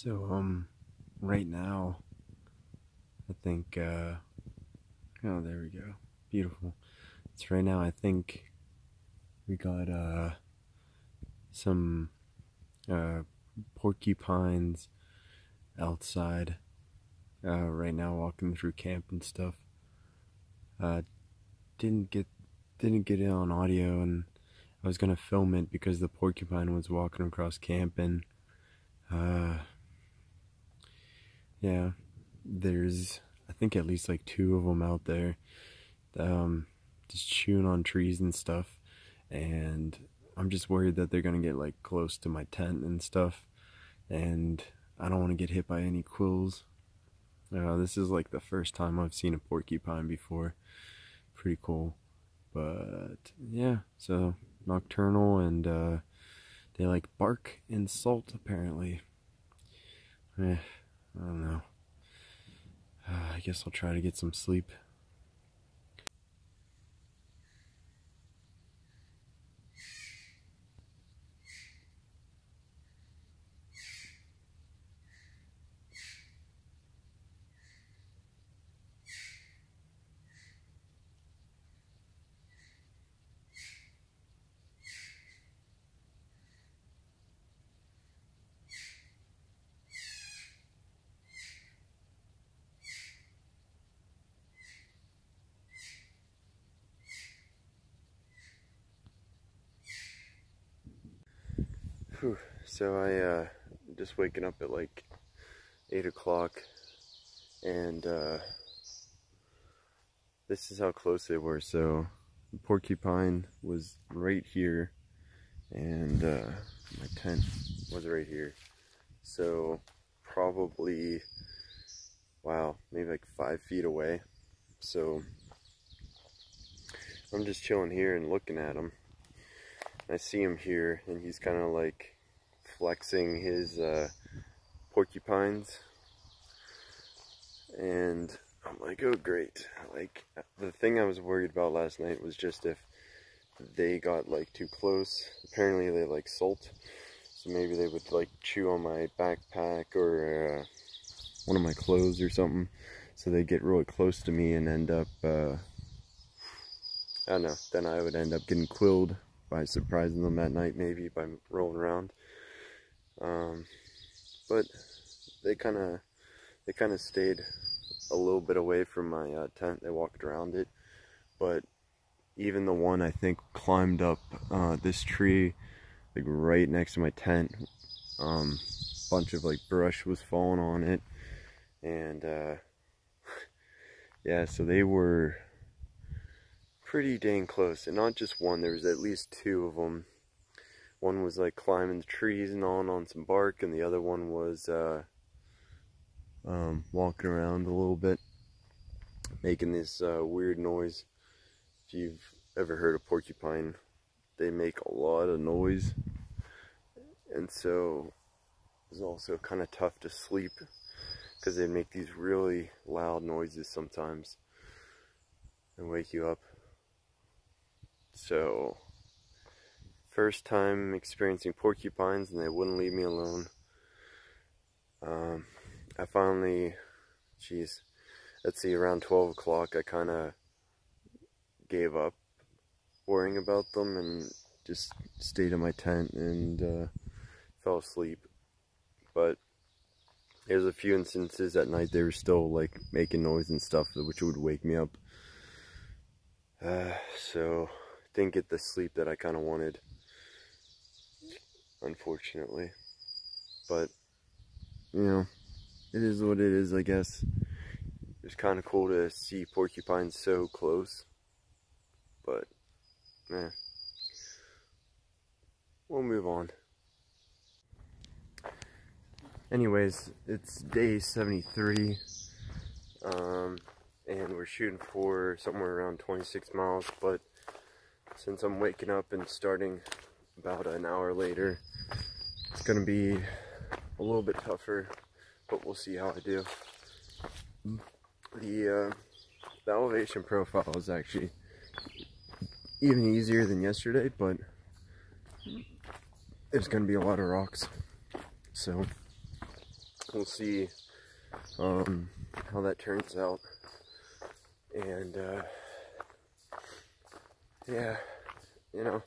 So, right now, I think, oh, there we go. Beautiful. It's right now, I think we got, some, porcupines outside, right now walking through camp and stuff. Uh, didn't get it on audio, and I was gonna film it because the porcupine was walking across camp, and, yeah, there's, I think, at least like two of them out there, just chewing on trees and stuff, and I'm just worried that they're gonna get like close to my tent and stuff, and I don't want to get hit by any quills. This is like the first time I've seen a porcupine before. Pretty cool. But yeah, so nocturnal, and they like bark and salt apparently. I don't know. I guess I'll try to get some sleep. Whew. So I just waking up at like 8 o'clock, and this is how close they were. So the porcupine was right here, and my tent was right here. So probably, wow, maybe like 5 feet away. So I'm just chilling here and looking at him. I see him here, and he's kind of like flexing his porcupines, and I'm like, oh great. Like, the thing I was worried about last night was just if they got like too close. Apparently they like salt, so maybe they would like chew on my backpack or one of my clothes or something, so they get really close to me and end up I don't know, then I would end up getting quilled by surprising them at night, maybe by rolling around. But they kind of stayed a little bit away from my tent. They walked around it, but even the one, I think, climbed up this tree like right next to my tent. Bunch of like brush was falling on it, and yeah, so they were pretty dang close. And not just one, there was at least two of them. One was like climbing the trees and gnawing on some bark, and the other one was walking around a little bit, making this weird noise. If you've ever heard a porcupine, they make a lot of noise, and so it's also kind of tough to sleep because they make these really loud noises sometimes and wake you up. So, first time experiencing porcupines, and they wouldn't leave me alone. I finally, let's see, around 12 o'clock, I kind of gave up worrying about them and just stayed in my tent and fell asleep. But there's a few instances at night they were still like making noise and stuff, which would wake me up. So didn't get the sleep that I kind of wanted, unfortunately. But you know, it is what it is, I guess. It was kind of cool to see porcupines so close, but we'll move on. Anyways, it's day 73, and we're shooting for somewhere around 26 miles, but since I'm waking up and starting about an hour later, it's gonna be a little bit tougher, but we'll see how I do. The elevation profile is actually even easier than yesterday, but there's gonna be a lot of rocks, so we'll see how that turns out. And yeah, you know,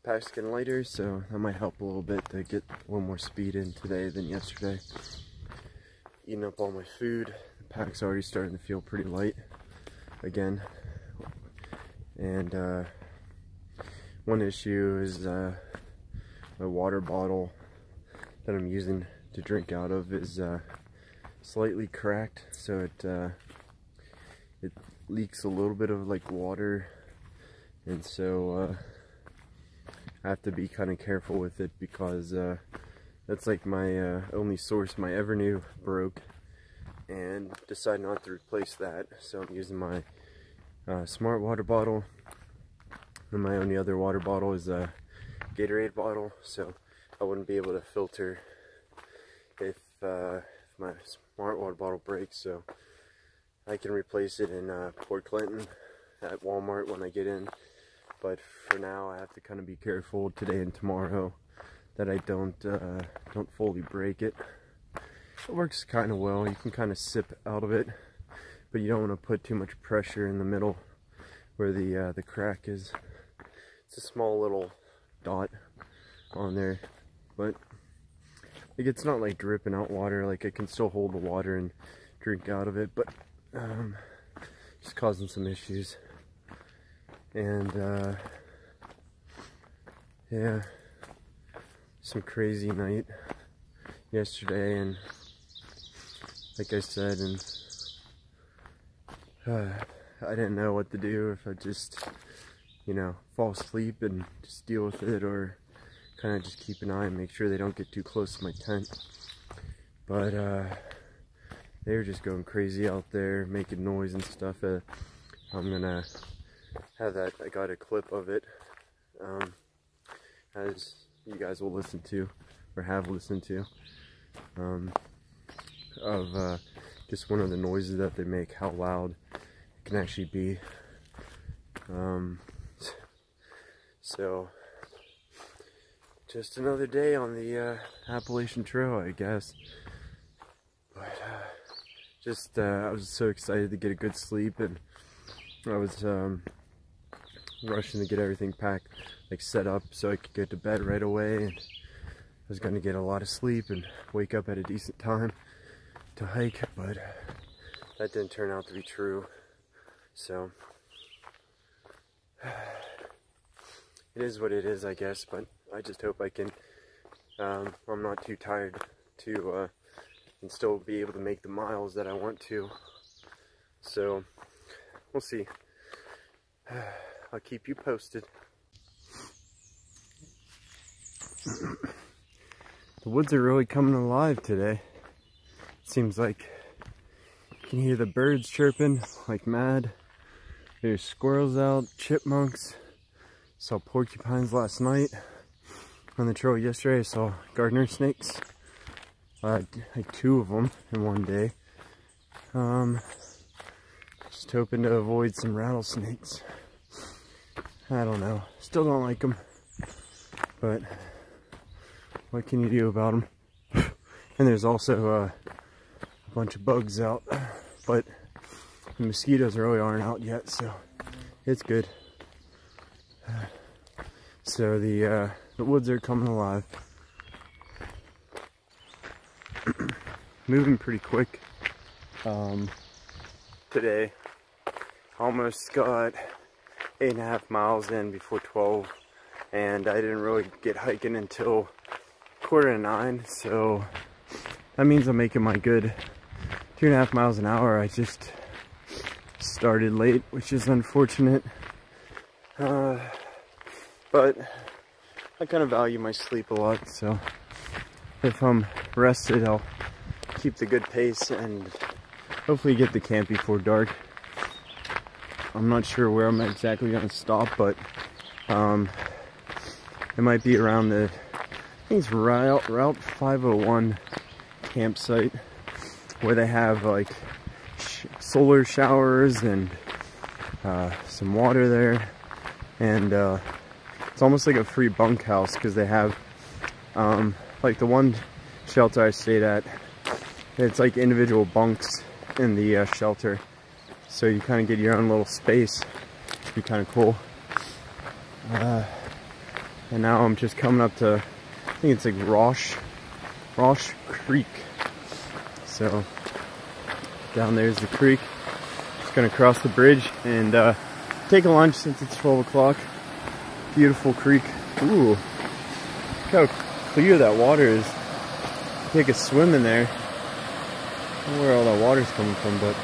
pack's getting lighter, so that might help a little bit to get a little more speed in today than yesterday. Eating up all my food. The pack's already starting to feel pretty light again. And one issue is my water bottle that I'm using to drink out of is slightly cracked, so it leaks a little bit of like water, and so I have to be kind of careful with it, because that's like my only source. My ever new broke, and decided not to replace that, so I'm using my smart water bottle, and my only other water bottle is a Gatorade bottle, so I wouldn't be able to filter if my smart water bottle breaks. So I can replace it in Port Clinton at Walmart when I get in, but for now I have to kind of be careful today and tomorrow that I don't fully break it. It works kind of well. You can kind of sip out of it, but you don't want to put too much pressure in the middle where the crack is. It's a small little dot on there, but like, it's not like dripping out water. Like, I can still hold the water and drink out of it, but just causing some issues. And yeah, some crazy night yesterday, and like I said, and I didn't know what to do, if I just, you know, fall asleep and just deal with it, or kind of just keep an eye and make sure they don't get too close to my tent. But they were just going crazy out there, making noise and stuff. I'm gonna have that, I got a clip of it, as you guys will listen to, or have listened to, of just one of the noises that they make, how loud it can actually be. So just another day on the Appalachian Trail, I guess. But just I was so excited to get a good sleep, and I was rushing to get everything packed, like set up so I could get to bed right away, and I was gonna get a lot of sleep and wake up at a decent time to hike, but that didn't turn out to be true. So it is what it is, I guess, but I just hope I can, I'm not too tired to, and still be able to make the miles that I want to. So, we'll see. I'll keep you posted. The woods are really coming alive today. It seems like you can hear the birds chirping like mad. There's squirrels out, chipmunks. Saw porcupines last night. On the trail yesterday, I saw gardener snakes. Like 2 of them in one day. Just hoping to avoid some rattlesnakes. I don't know. Still don't like them. But what can you do about them? And there's also a bunch of bugs out. But the mosquitoes really aren't out yet, so it's good. So the woods are coming alive. Moving pretty quick today. Almost got 8.5 miles in before 12, and I didn't really get hiking until 8:45, so that means I'm making my good 2.5 miles an hour. I just started late, which is unfortunate, but I kind of value my sleep a lot, so if I'm rested, I'll keep the good pace and hopefully get to camp before dark. I'm not sure where I'm exactly going to stop, but it might be around the, I think it's Route 501 campsite, where they have like solar showers and some water there, and it's almost like a free bunkhouse, because they have like the one shelter I stayed at, It's like individual bunks in the shelter, so you kind of get your own little space. It'd be kind of cool. And now I'm just coming up to, I think it's like Rosh Creek. So down there's the creek. Just gonna cross the bridge and take a lunch since it's 12 o'clock. Beautiful creek. Ooh, look how clear that water is. Take a swim in there. I don't know where all that water's coming from, but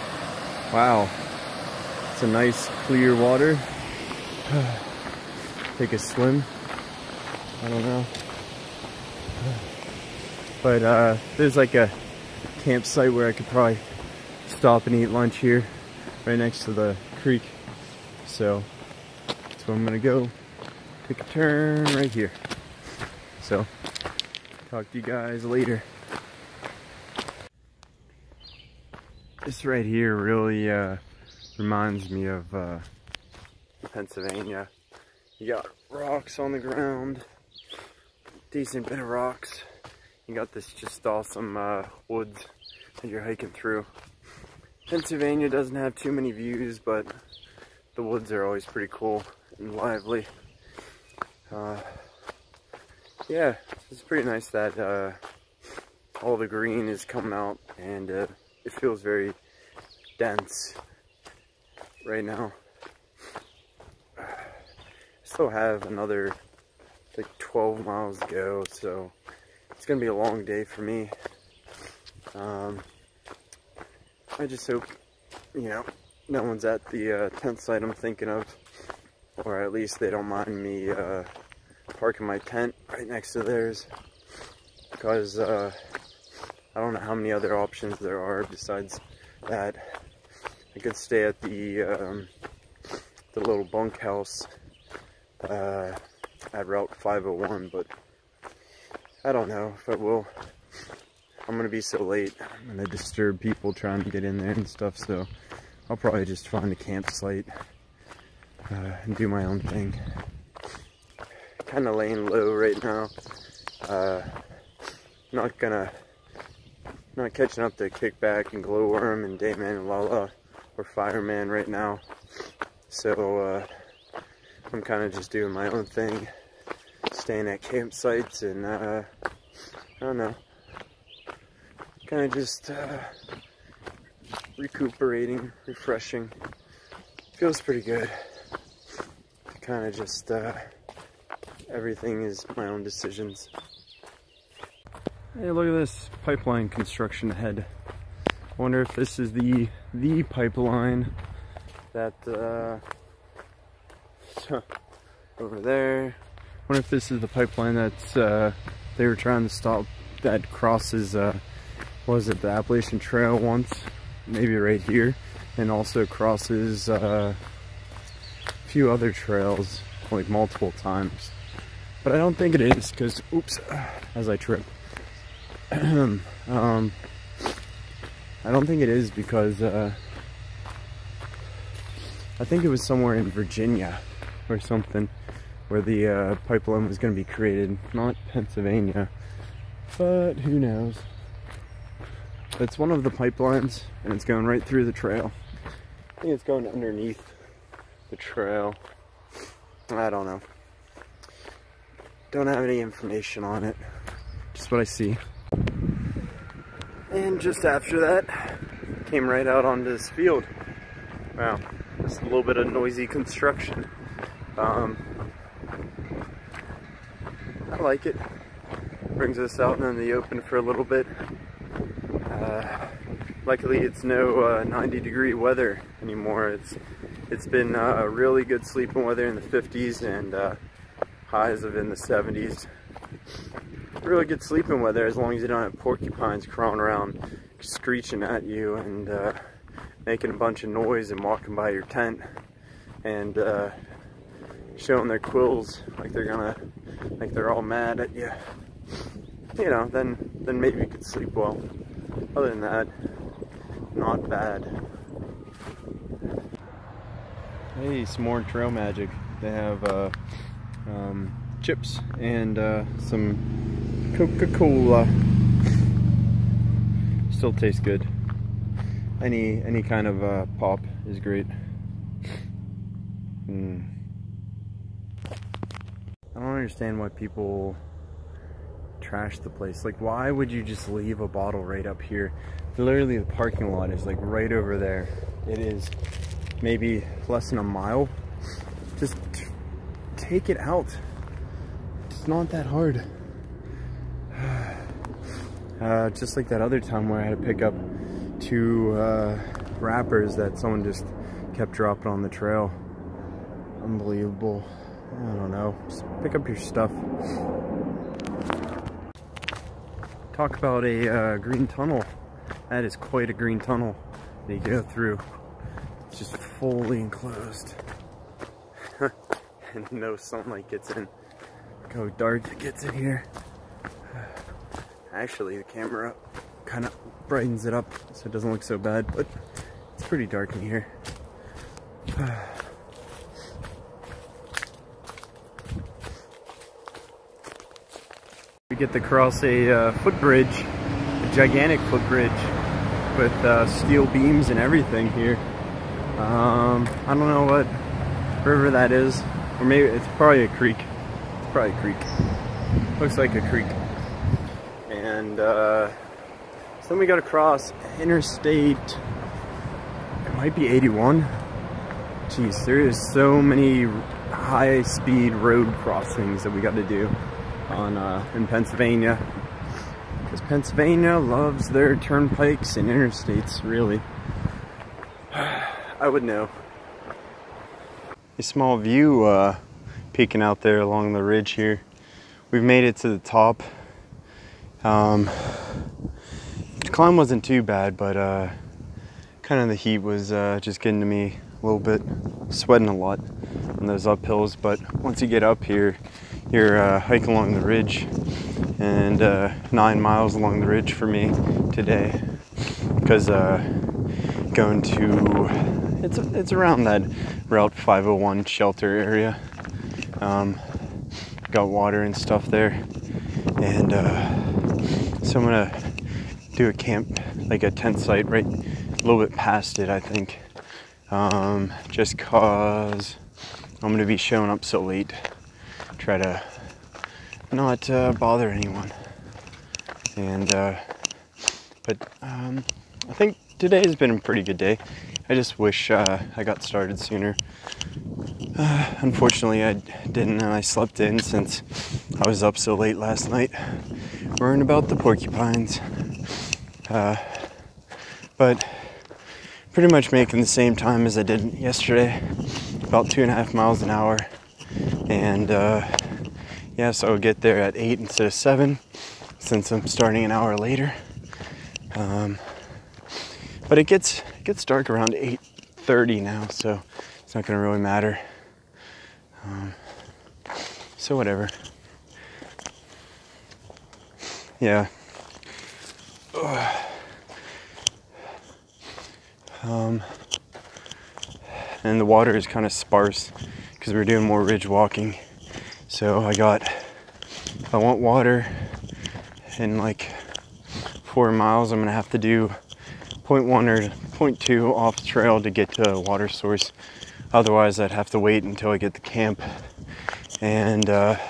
wow, it's a nice clear water. Take a swim. I don't know, but there's like a campsite where I could probably stop and eat lunch here, right next to the creek. So that's where I'm gonna go. Take a turn right here. So talk to you guys later. This right here really reminds me of Pennsylvania. You got rocks on the ground, decent bit of rocks. You got this just awesome woods that you're hiking through. Pennsylvania doesn't have too many views, but the woods are always pretty cool and lively. Yeah, it's pretty nice that all the green is coming out, and it feels very dense right now. Still have another like 12 miles to go, so it's gonna be a long day for me. I just hope, you know, no one's at the tent site I'm thinking of, or at least they don't mind me parking my tent right next to theirs, because I don't know how many other options there are besides that. I could stay at the little bunkhouse at Route 501, but I don't know if I will. I'm gonna be so late. I'm gonna disturb people trying to get in there and stuff, so I'll probably just find a campsite and do my own thing. Kind of laying low right now. Not catching up to Kickback and Glowworm and Dayman and Lala or Fireman right now. So I'm kind of just doing my own thing, staying at campsites, and I don't know, kind of just recuperating, refreshing. Feels pretty good. Kind of just everything is my own decisions. Hey, look at this pipeline construction ahead. I wonder if this is the pipeline that over there. I wonder if this is the pipeline that's they were trying to stop, that crosses was it the Appalachian Trail once, maybe right here, and also crosses a few other trails like multiple times. But I don't think it is, because oops, as I trip. I don't think it is, because I think it was somewhere in Virginia or something where the pipeline was going to be created, not Pennsylvania, but who knows. It's one of the pipelines, and it's going right through the trail. I think it's going underneath the trail. I don't know. Don't have any information on it, just what I see. And just after that, came right out onto this field. Wow, just a little bit of noisy construction. I like it. Brings us out in the open for a little bit. Luckily, it's no 90-degree weather anymore. It's been really good sleeping weather in the 50s and highs of in the 70s. Really good sleeping weather as long as you don't have porcupines crawling around screeching at you and making a bunch of noise and walking by your tent and showing their quills like they're all mad at you. You know, then maybe you could sleep well. Other than that, not bad. Hey, some more trail magic. They have chips and some Coca-Cola. still tastes good. Any kind of pop is great. I don't understand why people trash the place. Like, why would you just leave a bottle right up here? Literally the parking lot is like right over there. It is maybe less than a mile. Just take it out. It's not that hard. Just like that other time where I had to pick up 2 wrappers that someone just kept dropping on the trail. Unbelievable. I don't know. Just pick up your stuff. Talk about a green tunnel. That is quite a green tunnel that you go through. It's just fully enclosed. And no sunlight gets in. Look how dark it gets in here. Actually, the camera kind of brightens it up so it doesn't look so bad, but it's pretty dark in here. We get to cross a footbridge, a gigantic footbridge with steel beams and everything here. I don't know what river that is, or maybe it's probably a creek. It's probably a creek. Looks like a creek. And so then we got to cross Interstate, it might be 81. Jeez, there is so many high-speed road crossings that we got to do on in Pennsylvania, because Pennsylvania loves their turnpikes and interstates, really. I would know. A small view peeking out there along the ridge here. We've made it to the top. The climb wasn't too bad, but kind of the heat was just getting to me a little bit, sweating a lot on those uphills. But once you get up here, you're hiking along the ridge, and 9 miles along the ridge for me today, because going to, it's around that Route 501 shelter area. Got water and stuff there, and so I'm gonna do a camp, like a tent site right a little bit past it, I think, just cause I'm gonna be showing up so late. Try to not bother anyone, and but I think today has been a pretty good day. I just wish I got started sooner. Unfortunately, I didn't, and I slept in since I was up so late last night worrying about the porcupines. But pretty much making the same time as I did yesterday, about 2.5 miles an hour. And yeah, so I'll get there at 8 instead of 7, since I'm starting an hour later. But it gets dark around 8:30 now, so it's not gonna really matter. So whatever. Yeah. And the water is kind of sparse because we're doing more ridge walking. So if I want water in like 4 miles, I'm gonna have to do 0.1 or 0.2 off the trail to get to a water source. Otherwise, I'd have to wait until I get to camp. And I've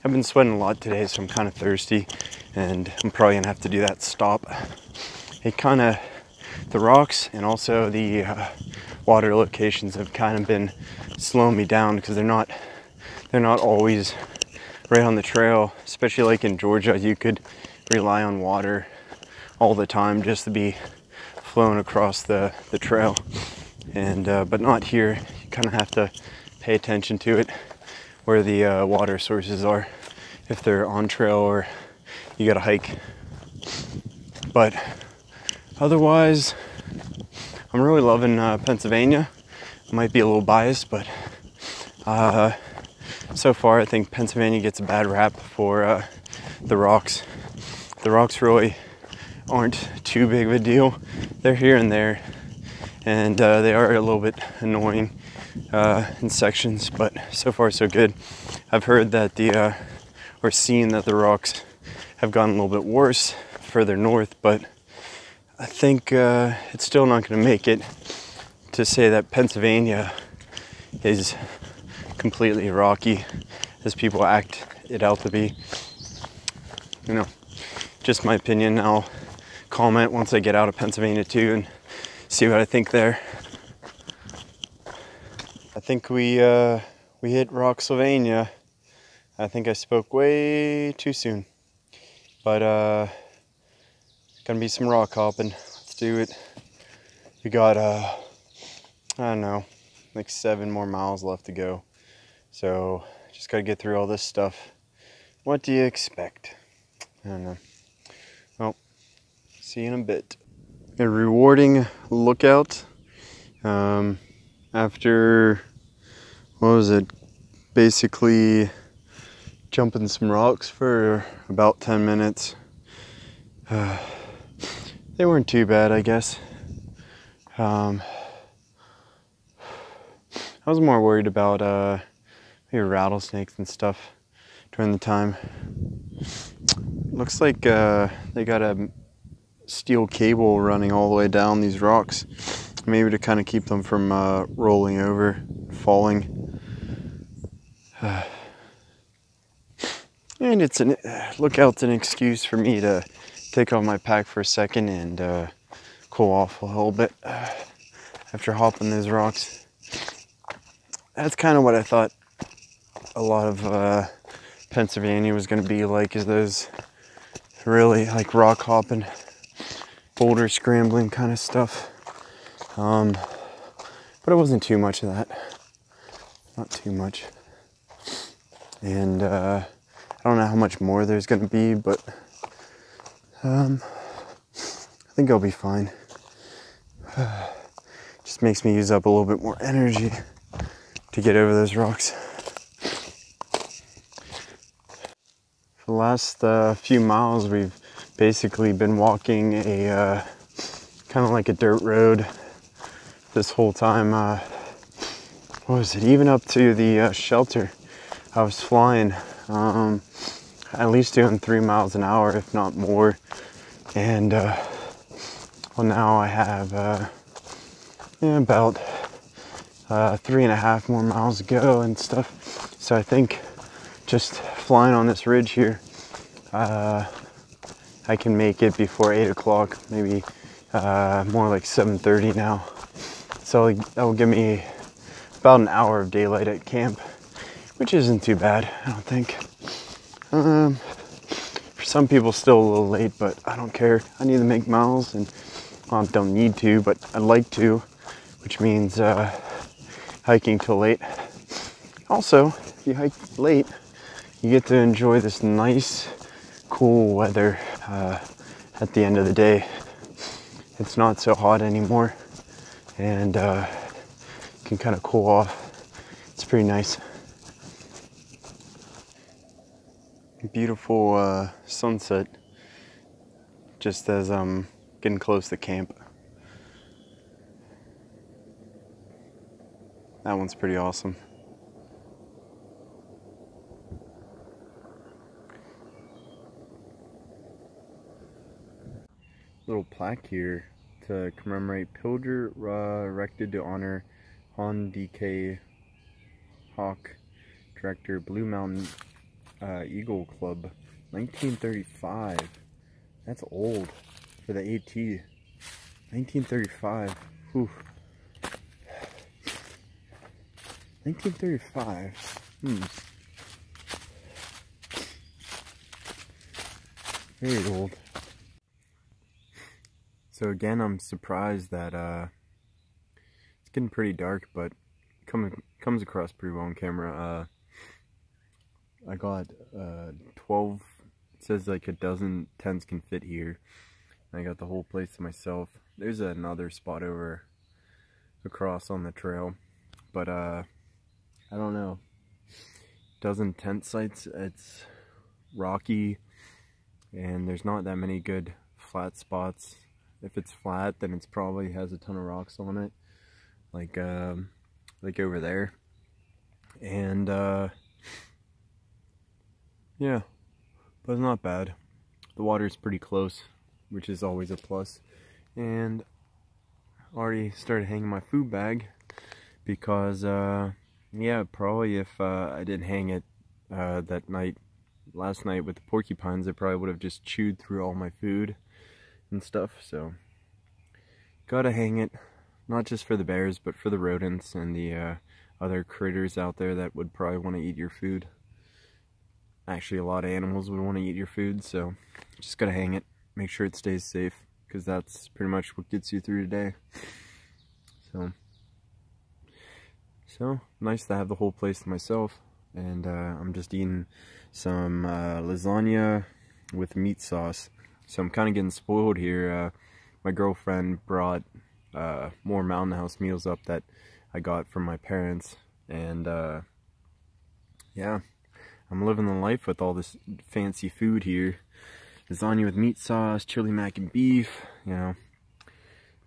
been sweating a lot today, so I'm kind of thirsty, and I'm probably gonna have to do that stop. The rocks and also the water locations have kind of been slowing me down, because they're not always right on the trail. Especially like in Georgia, you could rely on water all the time just to be flowing across the trail, and but not here. You kind of have to pay attention to it, where the water sources are, if they're on trail or you gotta hike. But otherwise, I'm really loving Pennsylvania. I might be a little biased, but so far I think Pennsylvania gets a bad rap for the rocks. The rocks really aren't too big of a deal. They're here and there, and they are a little bit annoying in sections, but so far so good. I've heard that seen that the rocks have gotten a little bit worse further north, but I think it's still not going to make it to say that Pennsylvania is completely rocky as people act it out to be. You know, just my opinion. I'll comment once I get out of Pennsylvania too and see what I think there. I think we hit Rocksylvania. I think I spoke way too soon, but gonna be some rock hopping. Let's do it. We got I don't know, like 7 more miles left to go, so just gotta get through all this stuff. What do you expect? I don't know. Well, see you in a bit. A rewarding lookout after, what was it, basically jumping some rocks for about 10 minutes. They weren't too bad, I guess. I was more worried about maybe rattlesnakes and stuff during the time. Looks like they got a steel cable running all the way down these rocks, maybe to kind of keep them from rolling over, falling. And it's an lookout's an excuse for me to take off my pack for a second and cool off a little bit after hopping those rocks. That's kind of what I thought a lot of Pennsylvania was going to be like, is those really like rock hopping, boulder scrambling kind of stuff. But it wasn't too much of that. Not too much. And I don't know how much more there's going to be, but I think I'll be fine. Just makes me use up a little bit more energy to get over those rocks. For the last few miles, we've basically been walking a kind of like a dirt road this whole time. What was it? Even up to the shelter, I was flying at least doing 3 miles an hour, if not more. And well, now I have about 3.5 more miles to go and stuff. So I think just flying on this ridge here, I can make it before 8 o'clock, maybe more like 7:30 now. So that will give me about an hour of daylight at camp, which isn't too bad, I don't think. For some people still a little late, but I don't care. I need to make miles, and well, I don't need to, but I'd like to, which means hiking till late. Also, if you hike late, you get to enjoy this nice, cool weather at the end of the day. It's not so hot anymore, and you can kind of cool off. It's pretty nice. Beautiful sunset just as I'm getting close to camp. That one's pretty awesome. Little plaque here to commemorate Pilger erected to honor Han D.K. Hawk, director, Blue Mountain Eagle Club, 1935. That's old for the AT. 1935. Whew. 1935. Very old. So again, I'm surprised that it's getting pretty dark, but comes across pretty well on camera. I got 12, it says like a dozen tents can fit here. I got the whole place to myself. There's another spot over across on the trail, but I don't know. Dozen tent sites, it's rocky, and there's not that many good flat spots. If it's flat, then it's probably has a ton of rocks on it, like over there. And yeah, but it's not bad. The water's pretty close, which is always a plus. and already started hanging my food bag because yeah, probably if I didn't hang it last night with the porcupines, I probably would have just chewed through all my food and stuff. So gotta hang it, not just for the bears, but for the rodents and the other critters out there that would probably want to eat your food. Actually, a lot of animals would want to eat your food, so just gotta hang it, make sure it stays safe, because that's pretty much what gets you through today. So nice to have the whole place to myself, and I'm just eating some lasagna with meat sauce. So I'm kind of getting spoiled here. My girlfriend brought more Mountain House meals up that I got from my parents, and yeah, I'm living the life with all this fancy food here. Lasagna with meat sauce, chili mac and beef, you know.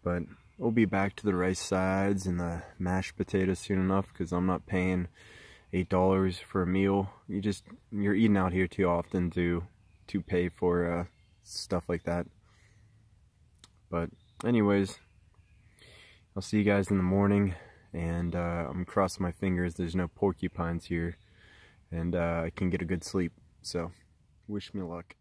But we'll be back to the rice sides and the mashed potatoes soon enough, because I'm not paying $8 for a meal. You're eating out here too often to pay for stuff like that. But anyways, I'll see you guys in the morning, and I'm crossing my fingers there's no porcupines here, and I can get a good sleep. So wish me luck.